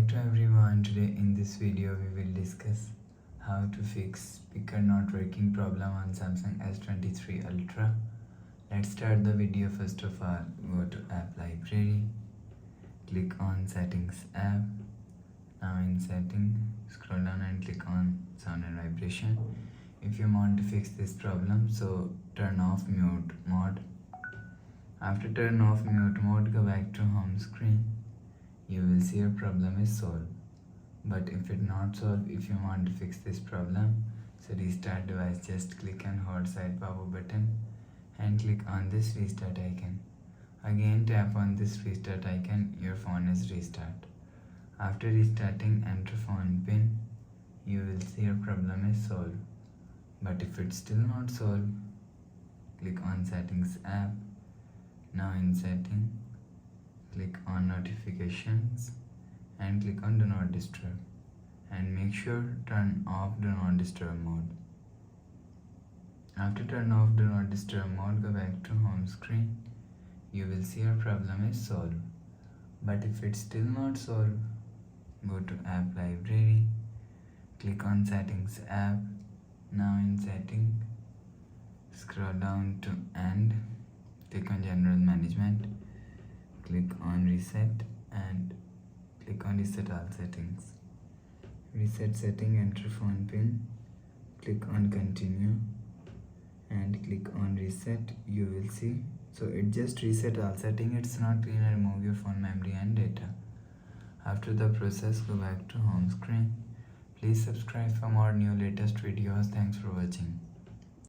back to everyone. Today in this video we will discuss how to fix speaker not working problem on Samsung S23 Ultra. Let's start the video. First of all, go to app library, click on settings app. Now in setting, scroll down and click on sound and vibration. If you want to fix this problem, so turn off mute mode. After turn off mute mode, go back to home screen. You will see your problem is solved. But if it not solved, if you want to fix this problem, so restart device, just click and hold side power button and click on this restart icon. Again tap on this restart icon, your phone is restart. After restarting, enter phone pin. You will see your problem is solved. But if it's still not solved, click on settings app. Now in setting, click on notifications and click on do not disturb, and make sure turn off do not disturb mode. After turn off do not disturb mode, go back to home screen. You will see your problem is solved. But if it's still not solved, go to app library, click on settings app. Now in setting, scroll down to end, click on general management, click on reset and click on reset all settings. Reset setting, enter phone pin, click on continue and click on reset. You will see, so it just reset all setting, it's not clean. Remove your phone memory and data. After the process, go back to home screen. Please subscribe for more new latest videos. Thanks for watching.